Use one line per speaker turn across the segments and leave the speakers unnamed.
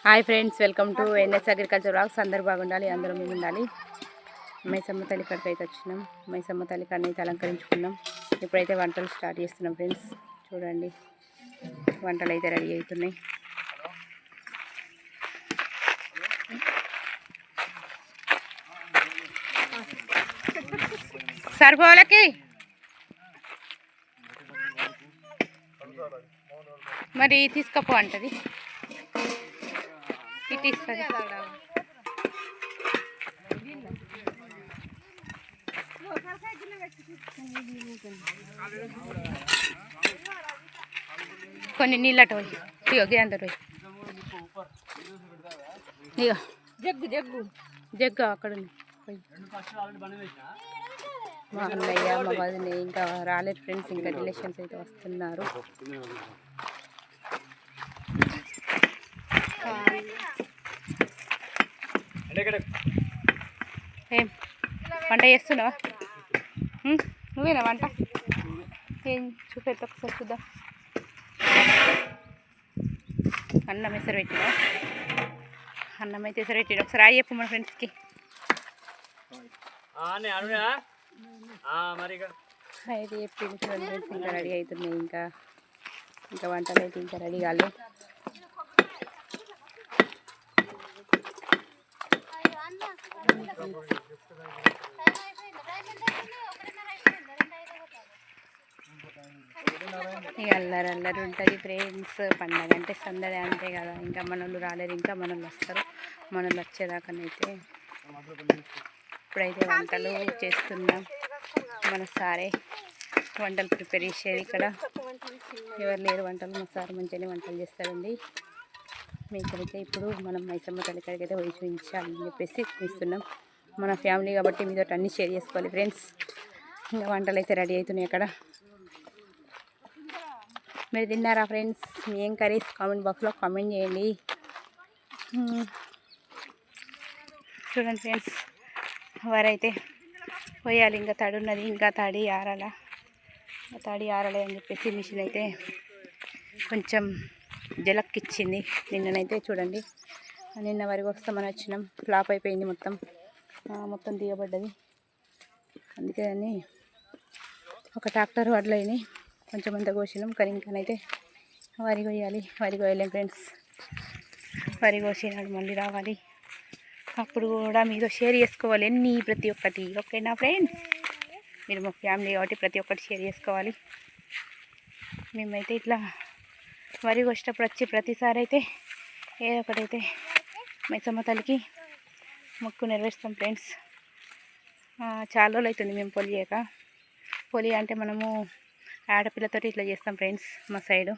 Hi friends, welcome to N S agriculture vlogs. అందరూ బాగుండాలి, అందరూ మేము ఉండాలి. మైసమ్మ తల్లి కాడికి అయితే వచ్చినాం. మైసమ్మ తల్లి కాడిని అయితే అలంకరించుకున్నాం. ఇప్పుడైతే వంటలు స్టార్ట్ చేస్తున్నాం ఫ్రెండ్స్. చూడండి, వంటలు అయితే రెడీ అవుతున్నాయి. సరిపోలకి మరి తీసుకపో అంటది, ఇటు ఇస్తుంది. కొన్ని నీళ్ళట పోయి ఇగో గిరందరు పోయి ఇగో జగ్గు జగ్గు జగ్గు అక్కడ ఉంది. మా అన్నయ్య మా వదిన ఇంకా రాలేదు ఫ్రెండ్స్. ఇంకా రిలేషన్స్ అయితే వస్తున్నారు. ఏం వంట చేస్తున్నావా? నువ్వేనా వంట? ఏం చూపెట్టు ఒకసారి చూద్దాం. అన్నం ఎసరు పెట్టినా, అన్నం అయితే ఎసరు పెట్టిన. ఒకసారి ఆయి చెప్పు మన ఫ్రెండ్స్కి. అయితే చెప్పింది చూడండి ఫ్రెండ్స్. ఇంకా రెడీ అవుతున్నాయి. ఇంకా వంటలు అయితే ఇంకా రెడీ కాలేదు. ఇక అల్లరి అల్లరి ఉంటుంది ఫ్రెండ్స్. పండగ అంటే సందడి అంతే కదా. ఇంకా మనోళ్ళు రాలేరు, ఇంకా మనోళ్ళు వస్తారు. మనోళ్ళు వచ్చేదాకానైతే ఇప్పుడైతే వంటలు చేస్తున్నాం. మన సారే వంటలు ప్రిపేర్ చేసేది. ఇక్కడ ఎవరు లేరు వంటలు, మా సార్ మంచిగానే వంటలు చేస్తారండి. మీకైతే ఇప్పుడు మనం మైసమ్మ తల్లి కాడికి అయితే పోయి చూపించాలని చెప్పేసి చూపిస్తున్నాం. మన ఫ్యామిలీ కాబట్టి మీతో అన్నీ షేర్ చేసుకోవాలి ఫ్రెండ్స్. ఇంకా వంటలు అయితే రెడీ అవుతున్నాయి. అక్కడ మీరు తిన్నారా ఫ్రెండ్స్? మీ ఏం కర్రీస్ కామెంట్ బాక్స్లో కామెంట్ చేయండి. చూడండి ఫ్రెండ్స్, వారైతే పోయాలి. ఇంకా తడి ఉన్నది, ఇంకా తడి ఆరాలి అని చెప్పేసి మిషన్ అయితే కొంచెం జలక్కిచ్చింది. నిన్ననైతే చూడండి, నిన్న వరకు వస్తామని వచ్చినాం. ఫ్లాప్ అయిపోయింది, మొత్తం దిగబడ్డది. అందుకే దాన్ని ఒక ట్రాక్టర్ వడ్లు అయినాయి, కొంచెం అంతా కోసినాం. కానీ ఇంకానైతే వరి కొయ్యాలి. వరి కొయ్యలేం ఫ్రెండ్స్. వరి కోసినాడు మళ్ళీ రావాలి. అప్పుడు కూడా మీతో షేర్ చేసుకోవాలి అన్నీ ప్రతి ఒక్కటి. ఓకేనా ఫ్రెండ్స్? మీరు మా ఫ్యామిలీ కాబట్టి ప్రతి ఒక్కటి షేర్ చేసుకోవాలి. మేమైతే ఇట్లా వరి కోసేటప్పుడు వచ్చి ప్రతిసారి అయితే ఏదో ఒకటైతే మైసమ్మ తల్లికి మొక్కు నెరవేరుస్తాం ఫ్రెండ్స్. చాలా రోజులు అవుతుంది మేము పొలి అంటే మనము ఆడపిల్లతో ఇట్లా చేస్తాం ఫ్రెండ్స్. మా సైడు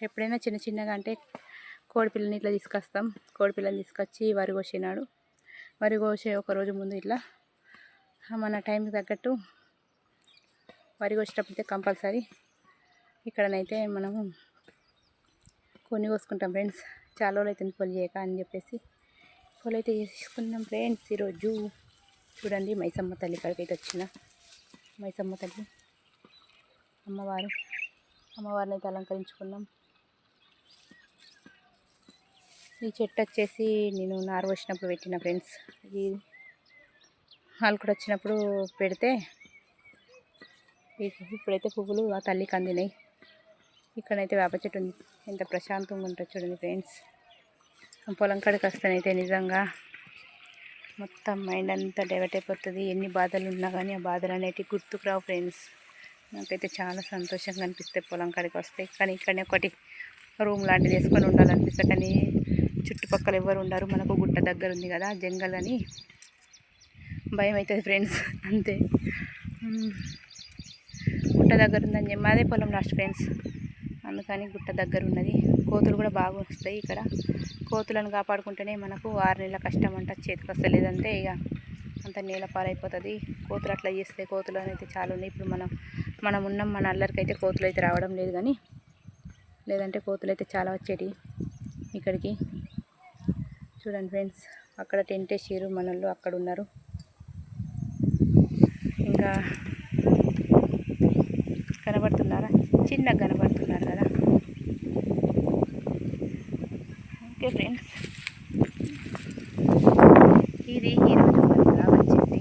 ఎప్పుడైనా చిన్నగా అంటే కోడిపిల్లని ఇట్లా తీసుకొస్తాం. కోడిపిల్లని తీసుకొచ్చి వరి కోసినాడు. వరి కోసే ఒకరోజు ముందు ఇట్లా మన టైంకి తగ్గట్టు వరి కోసేటప్పుడు కంపల్సరీ ఇక్కడనైతే మనము కొన్ని కోసుకుంటాం ఫ్రెండ్స్. చాలా రోజులు అవుతుంది పొలి చేయక అని చెప్పేసి పొలి అయితే చేసుకున్నాం ఫ్రెండ్స్. ఈరోజు చూడండి, మైసమ్మ తల్లి కాడికి అయితే వచ్చిన. మైసమ్మ తల్లి అమ్మవారిని అయితే అలంకరించుకున్నాం. ఈ చెట్టు వచ్చేసి నేను నారు వచ్చినప్పుడు పెట్టిన ఫ్రెండ్స్. ఇది ఆలుకుడు వచ్చినప్పుడు పెడితే ఇప్పుడైతే పువ్వులు ఆ తల్లికి అందినాయి. ఇక్కడైతే వేప చెట్టు ఉంది. ఎంత ప్రశాంతంగా ఉంటుంది చూడండి ఫ్రెండ్స్. పొలం కాడికి వస్తేనైతే నిజంగా మొత్తం మైండ్ అంతా డైవర్ట్ అయిపోతుంది. ఎన్ని బాధలు ఉన్నా కానీ ఆ బాధలు అనేటివి గుర్తుకు రావు ఫ్రెండ్స్. నాకైతే చాలా సంతోషంగా అనిపిస్తాయి పొలం కాడికి వస్తాయి. కానీ ఇక్కడనే ఒకటి రూమ్ లాంటిది వేసుకొని ఉండాలనిపిస్తుంది. కానీ చుట్టుపక్కల ఎవరు ఉండరు. మనకు గుట్ట దగ్గర ఉంది కదా, జంగల్ అని భయం అవుతుంది ఫ్రెండ్స్. అంతే, గుట్ట దగ్గర ఉందని చెప్పి అదే పొలం లాస్ట్ ఫ్రెండ్స్. అందుకని గుట్ట దగ్గర ఉన్నది. కోతులు కూడా బాగా వస్తాయి ఇక్కడ. కోతులను కాపాడుకుంటేనే మనకు 6 నెలల కష్టం అంట చేతికి వస్తలేదంటే ఇక అంత నేల పాలైపోతుంది. కోతులు అట్లా చేస్తే కోతులు అయితే చాలా ఉన్నాయి. ఇప్పుడు మనం ఉన్నాం, మన అల్లరికి అయితే కోతులు అయితే రావడం లేదు. కానీ లేదంటే కోతులు అయితే చాలా వచ్చేటి ఇక్కడికి. చూడండి ఫ్రెండ్స్, అక్కడ టెంట్ వేసిరు మనోళ్ళు, అక్కడ ఉన్నారు. ఇంకా కనబడుతున్నారా? చిన్నగా కనబడుతున్నారు కదా. ఓకే ఫ్రెండ్స్, ఇది ఈరోజు మనగా వచ్చింది.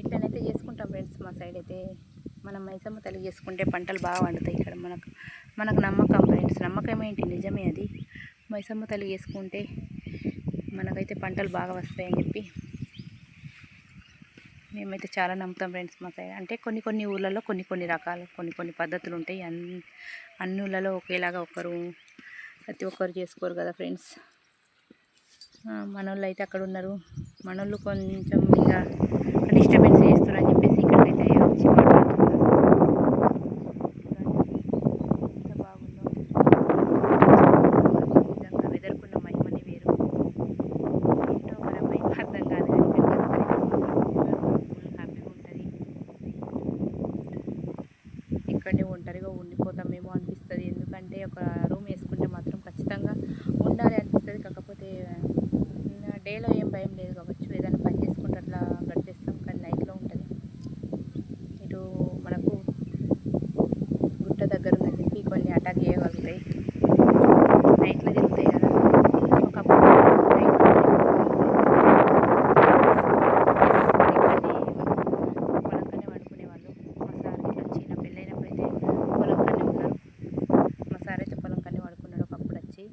ఇట్లనైతే చేసుకుంటాం ఫ్రెండ్స్. మా సైడ్ అయితే మనం మైసమ్మ తల్లి చేసుకుంటే పంటలు బాగా పండుతాయి. ఇక్కడ మనకు నమ్మకం ఫ్రెండ్స్. నమ్మకం ఏంటి, నిజమే అది. మైసమ్మ తల్లి చేసుకుంటే మనకైతే పంటలు బాగా వస్తాయని చెప్పి మేమైతే చాలా నమ్ముతాం ఫ్రెండ్స్. మా సైడ్ అంటే కొన్ని ఊళ్ళలో కొన్ని రకాలు కొన్ని పద్ధతులు ఉంటాయి. అన్ని ఊళ్ళలో ఒకేలాగా ప్రతి ఒక్కరు చేసుకోరు కదా ఫ్రెండ్స్. మనోళ్ళు అయితే అక్కడ ఉన్నారు. మనోళ్ళు కొంచెం ఇక డిస్టర్బెన్స్ చేస్తున్నారని చెప్పేసి ఇక్కడైతే వచ్చి మాట్లాడుతున్నారు. ఎంత బాగుందో నిజంగా వెదర్కున్న మహిమని వేరు. ఏంటో మన మహిమ అర్థం కాదు కానీ ఫుల్ హ్యాపీగా ఉంటుంది. ఇక్కడనే ఒంటరిగా ఉండిపోతామేమో అనిపిస్తుంది. ఎందుకంటే ఒక రూమ్ వేసుకుంటే మాత్రం ఖచ్చితంగా ఉండాలి అనిపిస్తుంది. కాకపోతే డేలో ఏం భయం లేదు కావచ్చు, ఏదైనా పని చేసుకుంటే అట్లా గడిపేస్తాం. కానీ నైట్లో ఉంటుంది. ఇటు మనకు గుట్ట దగ్గర ఉందని చెప్పి కొన్ని అటాక్ చేయగలుగుతాయి. నైట్లో తిరుగుతాయి కదా. ఒకప్పుడు పొలంకనే పడుకునేవాళ్ళు. మా సార్ ఇట్లా చిన్న పెళ్ళైనప్పుడు అయితే పొలంకనే ఉన్నారు. మా సార్ అయితే పొలంకనే పడుకున్నాడు ఒకప్పుడు వచ్చి.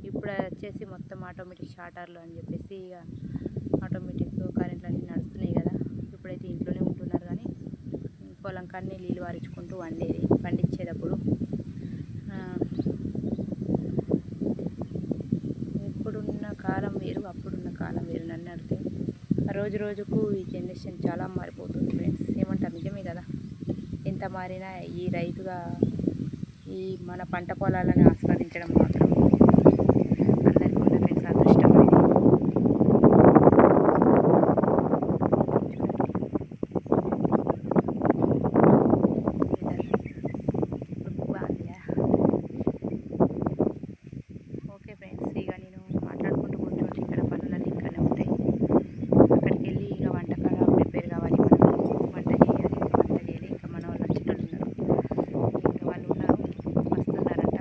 ఇప్పుడు వచ్చేసి మొత్తం ఆటోమేటిక్ షార్టర్లు అని చెప్పేసి ఇక ఆటోమేటిక్ కరెంట్లు అన్నీ నడుస్తున్నాయి కదా. ఇప్పుడైతే ఇంట్లోనే ఉంటున్నారు. కానీ పొలం కాడనే నీళ్ళు వారించుకుంటూ పండించేటప్పుడు ఇప్పుడున్న కాలం వేరు, అప్పుడున్న కాలం వేరు. నన్ను అడిగితే రోజు రోజుకు ఈ జనరేషన్ చాలా మారిపోతుంది ఫ్రెండ్స్. ఏమంటారు, నిజమే కదా. ఎంత మారినా ఈ రైతుగా ఈ మన పంట పొలాలను ఆస్వాదించడం మాత్రం అందరికీ ఉన్న ఫ్రెండ్స్ అదృష్టం. ఓకే ఫ్రెండ్స్, ఇక నేను మాట్లాడుకుంటూ కూర్చోండి. ఇక్కడ పనులన్నీ ఇంకానే ఉంటాయి. అక్కడికి వెళ్ళి ఇక వంటకాల ప్రిపేర్ కావాలి. మనం వంట చేయాలి. వంట చేయాలి. ఇంకా మన వాళ్ళు వచ్చేటోళ్ళు ఉన్నారు. ఇంకా వాళ్ళు ఉన్నారు, వస్తున్నారంట.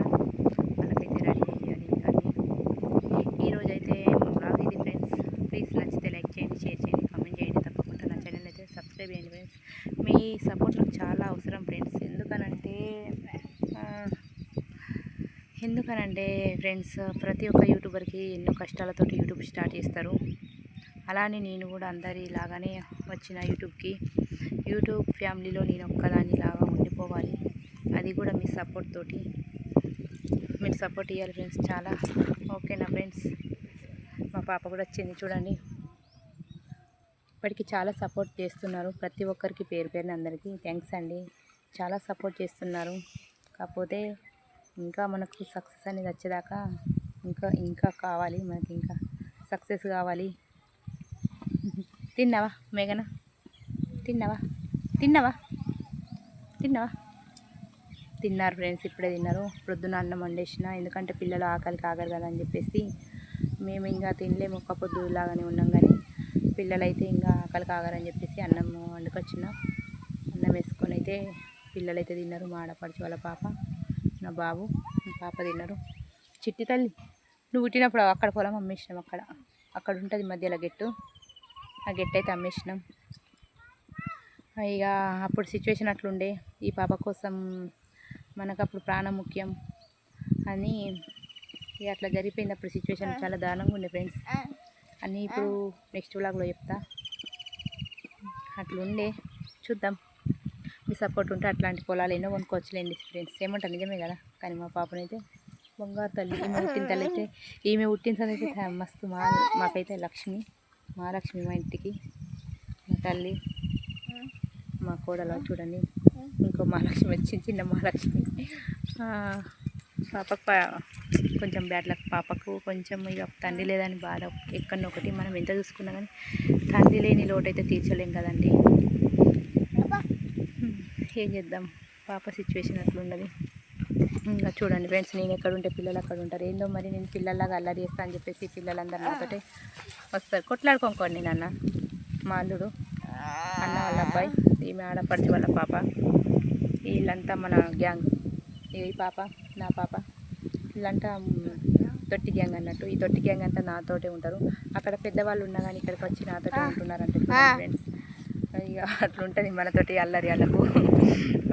వాళ్ళకైతే రెడీ చేయాలి. కానీ ఈరోజైతే మా బ్లాగ్ ఇది ఫ్రెండ్స్. ప్లీజ్ నచ్చితే లైక్ చేయండి, షేర్ చేయండి, కామెంట్ చేయండి. తప్పకుండా నా ఛానల్ అయితే సబ్స్క్రైబ్ చేయండి ఫ్రెండ్స్. మీ సపోర్ట్ నాకు చాలా అవసరం ఫ్రెండ్స్. ఎందుకనంటే ఫ్రెండ్స్, ప్రతి ఒక్క యూట్యూబర్కి ఎన్నో కష్టాలతోటి యూట్యూబ్ స్టార్ట్ చేస్తారు. అలానే నేను కూడా అందరిలాగానే వచ్చిన యూట్యూబ్ ఫ్యామిలీలో నేను ఒక్కదాన్ని లాగా ఉండిపోవాలి. అది కూడా మీ సపోర్ట్ తోటి. మీరు సపోర్ట్ ఇవ్వాలి ఫ్రెండ్స్ చాలా. ఓకేనా ఫ్రెండ్స్. మా పాప కూడా వచ్చింది చూడండి. ఇప్పటికి చాలా సపోర్ట్ చేస్తున్నారు. ప్రతి ఒక్కరికి పేరు పేరున అందరికీ థ్యాంక్స్ అండి. చాలా సపోర్ట్ చేస్తున్నారు. కాకపోతే ఇంకా మనకు సక్సెస్ అనేది వచ్చేదాకా ఇంకా కావాలి. మనకి ఇంకా సక్సెస్ కావాలి. తిన్నావా మేఘన? తిన్నావా? తిన్నారు ఫ్రెండ్స్. ఇప్పుడే తిన్నారు. ప్రొద్దున అన్నం వండేసిన. ఎందుకంటే పిల్లలు ఆకలికి ఆగరు కదా అని చెప్పేసి మేము ఇంకా తినలేము. ఒక్క పొద్దులాగానే ఉన్నాం. కానీ పిల్లలైతే ఇంకా ఆకలికి ఆగరని చెప్పేసి అన్నం వండుకొచ్చిన. అన్నం వేసుకొని అయితే పిల్లలైతే తిన్నారు. మా ఆడపడుచు వాళ్ళ పాప, నా బాబు, మా పాప తిన్నారు. చిట్టి తల్లి, నువ్వు పుట్టినప్పుడు అక్కడ పొలం అమ్మేసినాం. అక్కడ ఉంటుంది మధ్యలో గెట్టు. ఆ గెట్టు అయితే అమ్మేసినాం. ఇక అప్పుడు సిచ్యువేషన్ అట్లుండే. ఈ పాప కోసం మనకు అప్పుడు ప్రాణం ముఖ్యం అని ఇక అట్లా జరిగిపోయింది. అప్పుడు సిచ్యువేషన్ చాలా దారుణంగా ఉండే ఫ్రెండ్స్. అన్నీ ఇప్పుడు నెక్స్ట్ వ్లాగ్లో చెప్తా. అట్లుండే, చూద్దాం. మీ సపోర్ట్ ఉంటే అట్లాంటి పొలాలు ఎన్నో కొనుక్కోవచ్చులేండి ఫ్రెండ్స్. ఏమంటారు, నిజమే కదా. కానీ మా పాపనైతే బంగారు తల్లి. ఈమె పుట్టిన తల్లి అయితే మస్తు మాకైతే మహాలక్ష్మి మా ఇంటికి. మా తల్లి, మా కోడలు చూడండి. ఇంకో మహాలక్ష్మి వచ్చింది, చిన్న మహాలక్ష్మి. పాపకు కొంచెం బ్యాడ్ లక్. పాపకు కొంచెం ఇక తండ్రి లేదని బాధ ఎక్కడొకటి. మనం ఎంత చూసుకున్నా కానీ తండ్రి లేని లోటు అయితే తీర్చలేం కదండి. ఏం చేద్దాం, పాప సిచ్యువేషన్ అట్లున్నది. ఇంకా చూడండి ఫ్రెండ్స్, నేను ఎక్కడ ఉంటే పిల్లలు అక్కడ ఉంటారు. ఏందో మరి నేను పిల్లల్లాగా అల్లరి చేస్తా అని చెప్పేసి పిల్లలందరూ నాతోటే వస్తారు. కొట్లాడుకోండి నాన్న. మా అల్లుడు, అన్న వాళ్ళ అబ్బాయి, ఈమె ఆడపడిచి వాళ్ళ పాప, వీళ్ళంతా మన గ్యాంగ్. ఈ పాప, నా పాప, వీళ్ళంతా తొట్టి గ్యాంగ్ అన్నట్టు. ఈ తొట్టి గ్యాంగ్ అంతా నాతోటే ఉంటారు. అక్కడ పెద్దవాళ్ళు ఉన్నా కానీ ఇక్కడికి వచ్చి నాతోటే ఉంటున్నారంటే ఫ్రెండ్స్. ఇక అట్లుంటుంది మనతోటి అల్లరి వాళ్ళకు.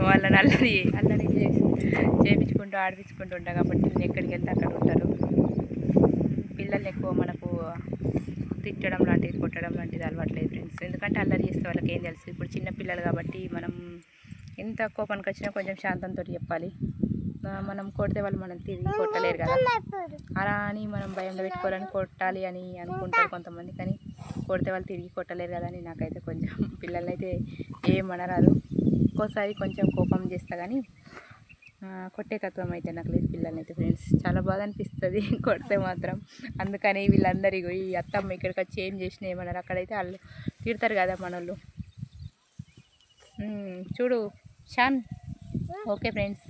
వాళ్ళని అల్లరి చేయించుకుంటూ ఆడిపించుకుంటూ ఉంటాం కాబట్టి నేను ఎక్కడికి వెళ్తే అక్కడ ఉంటారు. పిల్లల్ని ఎక్కువ మనకు తిట్టడం లాంటిది కొట్టడం లాంటిది అలవాట్లేదు ఫ్రెండ్స్. ఎందుకంటే అల్లరి చేస్తే వాళ్ళకి ఏం తెలుసు. ఇప్పుడు చిన్న పిల్లలు కాబట్టి మనం ఎంత కోపానికి వచ్చినా కొంచెం శాంతంతో చెప్పాలి. మనం కొడితే వాళ్ళు మనం తిరిగి కొట్టలేరు కదా. అలా అని మనం భయంలో పెట్టుకోవాలని కొట్టాలి అని అనుకుంటారు కొంతమంది, కానీ కొడితే వాళ్ళు తిరిగి కొట్టలేరు కదా అని నాకైతే కొంచెం పిల్లల్ని అయితే ఏమనరాదు. ఒక్కోసారి కొంచెం కోపం చేస్తా కానీ కొట్టే తత్వం అయితే నాకు లేదు పిల్లల్ని అయితే ఫ్రెండ్స్. చాలా బాధ అనిపిస్తుంది కొడితే మాత్రం. అందుకని వీళ్ళందరూ ఈ అత్తమ్మ ఇక్కడికి వచ్చి ఏం చేసినా ఏమన్నారు, అక్కడైతే వాళ్ళు తిడతారు కదా మనోళ్ళు. చూడు షాన్. ఓకే ఫ్రెండ్స్,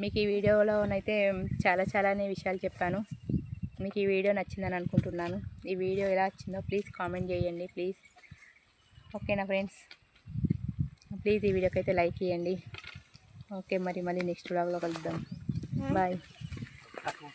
మీకు ఈ వీడియోలోనైతే చాలానే విషయాలు చెప్పాను. మీకు ఈ వీడియో నచ్చిందని అనుకుంటున్నాను. ఈ వీడియో ఎలా వచ్చిందో ప్లీజ్ కామెంట్ చేయండి ప్లీజ్. ఓకేనా ఫ్రెండ్స్, ప్లీజ్ ఈ వీడియోకి అయితే లైక్ చేయండి. ఓకే, మరి మళ్ళీ నెక్స్ట్ వ్లాగ్లో కలుద్దాం. బాయ్.